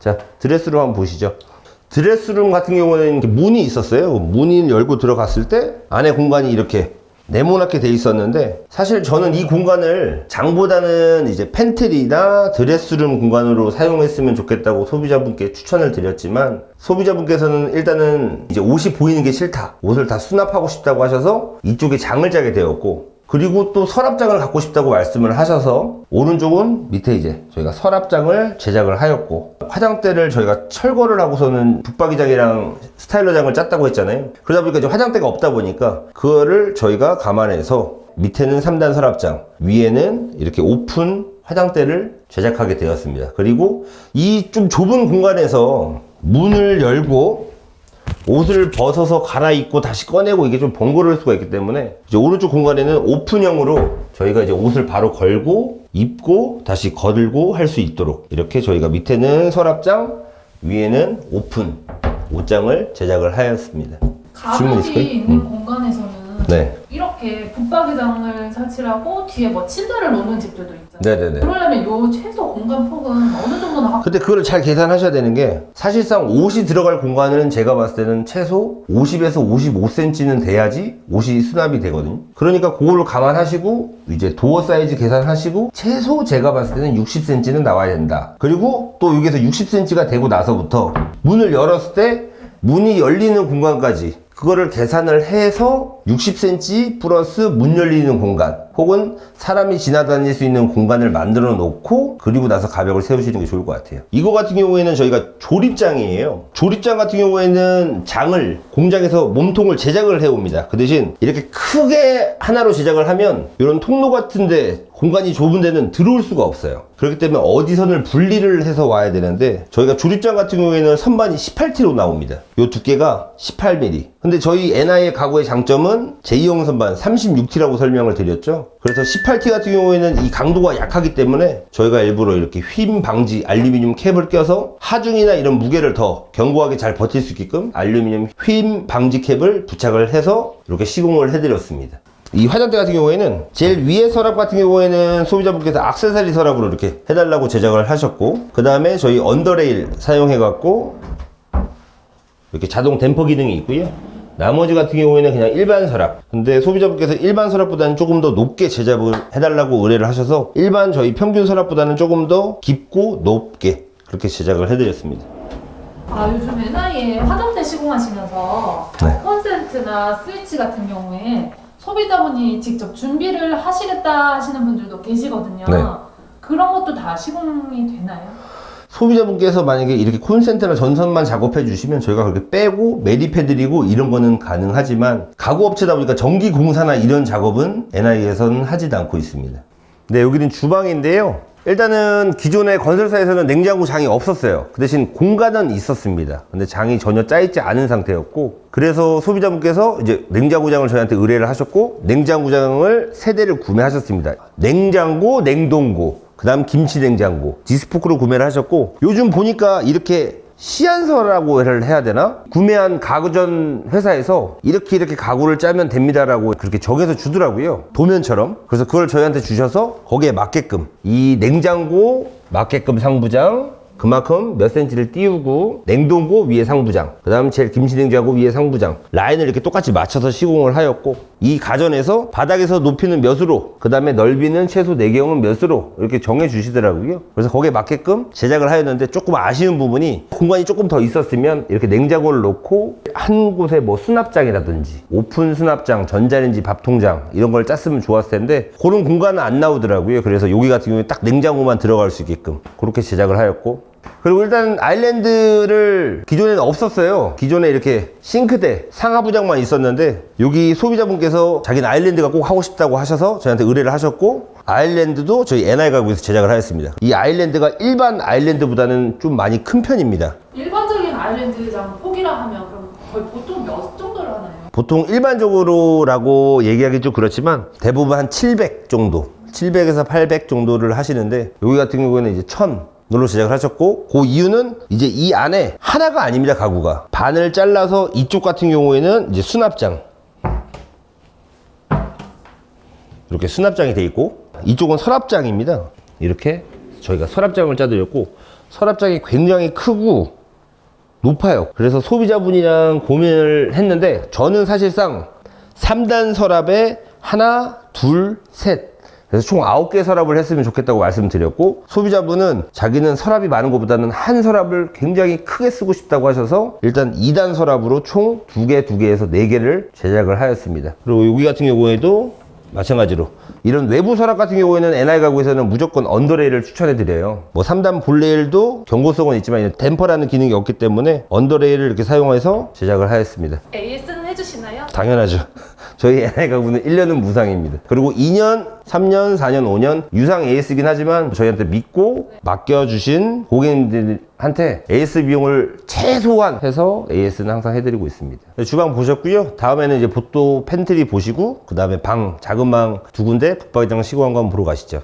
자, 드레스룸 한번 보시죠. 드레스룸 같은 경우는 이렇게 문이 있었어요. 문을 열고 들어갔을 때 안에 공간이 이렇게 네모나게 돼 있었는데, 사실 저는 이 공간을 장보다는 이제 팬트리나 드레스룸 공간으로 사용했으면 좋겠다고 소비자분께 추천을 드렸지만, 소비자분께서는 일단은 이제 옷이 보이는 게 싫다, 옷을 다 수납하고 싶다고 하셔서 이쪽에 장을 짜게 되었고, 그리고 또 서랍장을 갖고 싶다고 말씀을 하셔서 오른쪽은 밑에 이제 저희가 서랍장을 제작을 하였고, 화장대를 저희가 철거를 하고서는 붙박이장이랑 스타일러장을 짰다고 했잖아요. 그러다 보니까 이제 화장대가 없다 보니까 그거를 저희가 감안해서 밑에는 3단 서랍장, 위에는 이렇게 오픈 화장대를 제작하게 되었습니다. 그리고 이 좀 좁은 공간에서 문을 열고 옷을 벗어서 갈아입고 다시 꺼내고 이게 좀 번거로울 수가 있기 때문에 이제 오른쪽 공간에는 오픈형으로 저희가 이제 옷을 바로 걸고 입고 다시 거들고 할 수 있도록 이렇게 저희가 밑에는 서랍장, 위에는 오픈 옷장을 제작을 하였습니다. 가격이 있는 공간에서는 네. 이렇게 붙박이장을 설치하고 뒤에 뭐 침대를 놓는 집들도 있잖아요. 네네네. 그러려면 요 최소 공간 폭은 어느 정도나 확보? 근데 그거를 잘 계산하셔야 되는 게, 사실상 옷이 들어갈 공간은 제가 봤을 때는 최소 50에서 55cm는 돼야지 옷이 수납이 되거든요. 그러니까 그거를 감안하시고 이제 도어 사이즈 계산하시고 최소 제가 봤을 때는 60cm는 나와야 된다. 그리고 또 여기서 60cm가 되고 나서부터 문을 열었을 때 문이 열리는 공간까지 그거를 계산을 해서 60cm 플러스 문 열리는 공간, 혹은 사람이 지나다닐 수 있는 공간을 만들어 놓고 그리고 나서 가벽을 세우시는 게 좋을 것 같아요. 이거 같은 경우에는 저희가 조립장이에요. 조립장 같은 경우에는 장을 공장에서 몸통을 제작을 해옵니다. 그 대신 이렇게 크게 하나로 제작을 하면 이런 통로 같은데 공간이 좁은 데는 들어올 수가 없어요. 그렇기 때문에 어디선을 분리를 해서 와야 되는데, 저희가 조립장 같은 경우에는 선반이 18T로 나옵니다. 요 두께가 18mm. 근데 저희 NI의 가구의 장점은 제2형 선반 36T라고 설명을 드렸죠. 그래서 18T 같은 경우에는 이 강도가 약하기 때문에 저희가 일부러 이렇게 휨 방지 알루미늄 캡을 껴서 하중이나 이런 무게를 더 견고하게 잘 버틸 수 있게끔 알루미늄 휨 방지 캡을 부착을 해서 이렇게 시공을 해드렸습니다. 이 화장대 같은 경우에는 제일 위에 서랍 같은 경우에는 소비자분께서 액세서리 서랍으로 이렇게 해달라고 제작을 하셨고, 그 다음에 저희 언더레일 사용해갖고 이렇게 자동 댐퍼 기능이 있고요. 나머지 같은 경우에는 그냥 일반 서랍. 근데 소비자분께서 일반 서랍보다는 조금 더 높게 제작을 해달라고 의뢰를 하셔서 일반 저희 평균 서랍보다는 조금 더 깊고 높게 그렇게 제작을 해드렸습니다. 아, 요즘 NI에 화장대 시공하시면서 네. 콘센트나 스위치 같은 경우에 소비자분이 직접 준비를 하시겠다 하시는 분들도 계시거든요. 네. 그런 것도 다 시공이 되나요? 소비자분께서 만약에 이렇게 콘센트나 전선만 작업해 주시면 저희가 그렇게 빼고 매립해 드리고 이런 거는 가능하지만, 가구업체다 보니까 전기 공사나 이런 작업은 NI에서는 하지도 않고 있습니다. 네, 여기는 주방인데요. 일단은 기존의 건설사에서는 냉장고 장이 없었어요. 그 대신 공간은 있었습니다. 근데 장이 전혀 짜있지 않은 상태였고, 그래서 소비자분께서 이제 냉장고장을 저희한테 의뢰를 하셨고, 냉장고장을 3대를 구매하셨습니다. 냉장고, 냉동고, 그 다음 김치냉장고, 디스포크로 구매를 하셨고, 요즘 보니까 이렇게 시안서라고 해야 되나? 구매한 가구전 회사에서 이렇게 가구를 짜면 됩니다라고 그렇게 정해서 주더라고요. 도면처럼. 그래서 그걸 저희한테 주셔서 거기에 맞게끔 이 냉장고 맞게끔 상부장, 그만큼 몇 센치를 띄우고, 냉동고 위에 상부장, 그 다음 제일 김치냉장고 위에 상부장, 라인을 이렇게 똑같이 맞춰서 시공을 하였고, 이 가전에서 바닥에서 높이는 몇으로, 그 다음에 넓이는 최소 4경은 몇으로 이렇게 정해 주시더라고요. 그래서 거기에 맞게끔 제작을 하였는데, 조금 아쉬운 부분이 공간이 조금 더 있었으면 이렇게 냉장고를 놓고 한 곳에 뭐 수납장이라든지 오픈 수납장, 전자레인지 밥통장 이런 걸 짰으면 좋았을 텐데 그런 공간은 안 나오더라고요. 그래서 여기 같은 경우에 딱 냉장고만 들어갈 수 있게끔 그렇게 제작을 하였고, 그리고 일단 아일랜드를 기존에는 없었어요. 기존에 이렇게 싱크대, 상하부장만 있었는데, 여기 소비자분께서 자기는 아일랜드가 꼭 하고 싶다고 하셔서 저희한테 의뢰를 하셨고, 아일랜드도 저희 NI 가구에서 제작을 하였습니다. 이 아일랜드가 일반 아일랜드보다는 좀 많이 큰 편입니다. 일반적인 아일랜드장 폭이라 하면 그럼 거의 보통 몇 정도를 하나요? 보통 일반적으로라고 얘기하기 좀 그렇지만 대부분 한 700 정도, 700에서 800 정도를 하시는데, 여기 같은 경우에는 이제 1000으로 제작을 하셨고, 그 이유는 이제 이 안에 하나가 아닙니다. 가구가 반을 잘라서 이쪽 같은 경우에는 이제 수납장, 이렇게 수납장이 돼 있고, 이쪽은 서랍장입니다. 이렇게 저희가 서랍장을 짜드렸고, 서랍장이 굉장히 크고 높아요. 그래서 소비자분이랑 고민을 했는데 저는 사실상 3단 서랍에 하나, 둘, 셋, 그래서 총 9개 서랍을 했으면 좋겠다고 말씀드렸고, 소비자분은 자기는 서랍이 많은 것보다는 한 서랍을 굉장히 크게 쓰고 싶다고 하셔서 일단 2단 서랍으로 총 2개, 2개에서 4개를 제작을 하였습니다. 그리고 여기 같은 경우에도 마찬가지로 이런 외부 서랍 같은 경우에는 NI 가구에서는 무조건 언더레일을 추천해 드려요. 뭐 3단 볼레일도 경고성은 있지만 댐퍼라는 기능이 없기 때문에 언더레일을 이렇게 사용해서 제작을 하였습니다. AS는 해주시나요? 당연하죠. 저희 NI 가구는 1년은 무상입니다. 그리고 2년, 3년, 4년, 5년 유상 AS이긴 하지만 저희한테 믿고 맡겨주신 고객님들한테 AS 비용을 최소한 해서 AS는 항상 해드리고 있습니다. 주방 보셨고요. 다음에는 이제 보또 팬트리 보시고 그 다음에 방, 작은 방 2군데, 북박이장 시공한 거 한번 보러 가시죠.